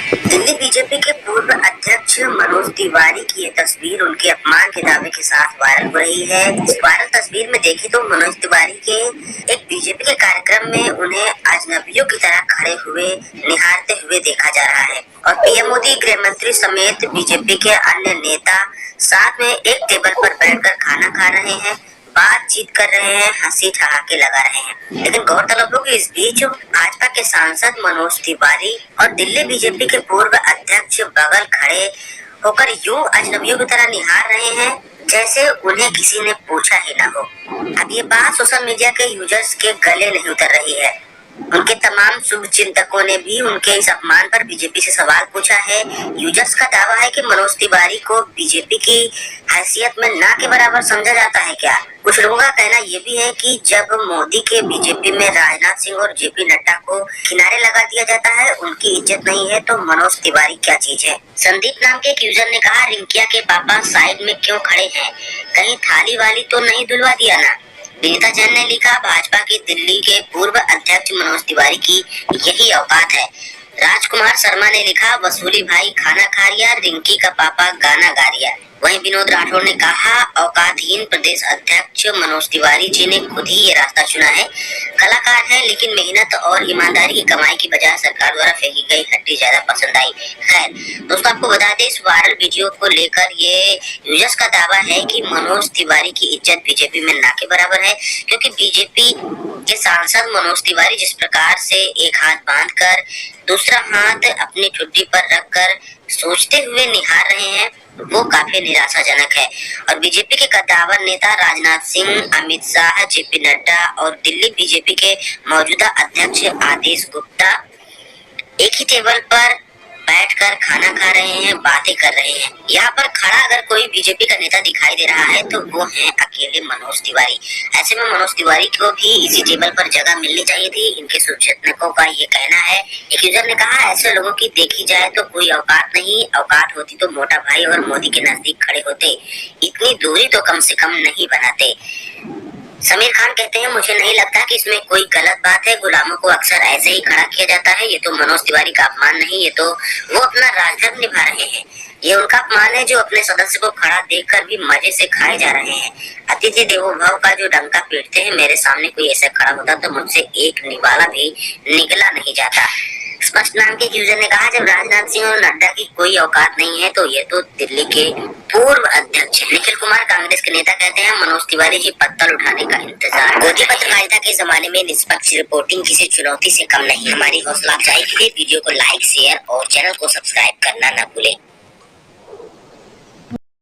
Delhi BJP के पूर्व अध्यक्ष मनोज तिवारी की ये तस्वीर उनके अपमान के दावे के साथ वायरल हो रही है। इस वायरल तस्वीर में देखें तो मनोज तिवारी के एक बीजेपी के कार्यक्रम में उन्हें अजनबियों की तरह खड़े हुए निहारते हुए देखा जा रहा है और पीएम मोदी, गृह मंत्री समेत बीजेपी के अन्य नेता साथ में एक टेबल पर बैठकर खाना खा रहे हैं, बातचीत कर रहे हैं, हंसी ठहाके लगा रहे हैं। लेकिन गौरतलब हो कि इस बीच भाजपा के सांसद मनोज तिवारी और दिल्ली बीजेपी के पूर्व अध्यक्ष बगल खड़े होकर यूं अजनबियों की तरह निहार रहे हैं जैसे उन्हें किसी ने पूछा ही न हो। अब ये बात सोशल मीडिया के यूजर्स के गले नहीं उतर रही है। उनके तमाम शुभ चिंतकों ने भी उनके इस अपमान पर बीजेपी से सवाल पूछा है। यूजर्स का दावा है कि मनोज तिवारी को बीजेपी की हैसियत में ना के बराबर समझा जाता है क्या। कुछ लोगों का कहना ये भी है कि जब मोदी के बीजेपी में राजनाथ सिंह और जेपी नड्डा को किनारे लगा दिया जाता है, उनकी इज्जत नहीं है तो मनोज तिवारी क्या चीज है। संदीप नाम के एक यूजर ने कहा, रिंकिया के पापा साइड में क्यों खड़े हैं, कहीं थाली वाली तो नहीं धुलवा दिया ना। विनीता जैन ने लिखा, भाजपा की दिल्ली के पूर्व अध्यक्ष मनोज तिवारी की यही औकात है। राजकुमार शर्मा ने लिखा, वसूली भाई खाना खा रिया, रिंकी का पापा गाना गा रिया। वहीं विनोद राठौर ने कहा, औकातहीन प्रदेश अध्यक्ष मनोज तिवारी जी ने खुद ही ये रास्ता चुना है। कलाकार है लेकिन मेहनत और ईमानदारी की कमाई की बजाय सरकार द्वारा फेंकी गई हड्डी ज्यादा पसंद आई। खैर दोस्तों, आपको बता दें इस वायरल वीडियो को लेकर ये यूजर्स का दावा है कि मनोज तिवारी की इज्जत बीजेपी में ना के बराबर है, क्योंकि बीजेपी के सांसद मनोज तिवारी जिस प्रकार से एक हाथ बांधकर दूसरा हाथ अपनी ठुड्डी पर रखकर सोचते हुए निहार रहे हैं, वो काफी निराशाजनक है। और बीजेपी के कद्दावर नेता राजनाथ सिंह, अमित शाह, जेपी नड्डा और दिल्ली बीजेपी के मौजूदा अध्यक्ष आदेश गुप्ता एक ही टेबल पर बैठकर खाना खा रहे हैं, बातें कर रहे हैं। यहाँ पर खड़ा अगर कोई बीजेपी का नेता दिखाई दे रहा है तो वो है अकेले मनोज तिवारी। ऐसे में मनोज तिवारी को भी इसी टेबल पर जगह मिलनी चाहिए थी, इनके शुभचिंतकों का ये कहना है। एक यूजर ने कहा, ऐसे लोगों की देखी जाए तो कोई औकात नहीं, औकात होती तो मोटा भाई और मोदी के नजदीक खड़े होते, इतनी दूरी तो कम से कम नहीं बनाते। समीर खान कहते हैं, मुझे नहीं लगता कि इसमें कोई गलत बात है, गुलामों को अक्सर ऐसे ही खड़ा किया जाता है। ये तो मनोज तिवारी का अपमान नहीं, ये तो वो अपना राजधर्म निभा रहे हैं। ये उनका अपमान है जो अपने सदस्य को खड़ा देखकर भी मजे से खाए जा रहे हैं। अतिथि देवो भव का जो डंका पीटते हैं, मेरे सामने कोई ऐसा खड़ा होता तो मुझसे एक निवाला भी निगला नहीं जाता। स्पष्ट नाम के यूजर ने कहा, जब राजनाथ सिंह और नड्डा की कोई औकात नहीं है तो ये तो दिल्ली के पूर्व अध्यक्ष निखिल कुमार कांग्रेस के नेता कहते हैं, मनोज तिवारी जी पत्तल उठाने का इंतजार। मोदी पत्रकारिता के जमाने में निष्पक्ष रिपोर्टिंग किसी चुनौती से कम नहीं। हमारी हौसला अफजाई के लिए वीडियो को लाइक, शेयर और चैनल को सब्सक्राइब करना न भूलें।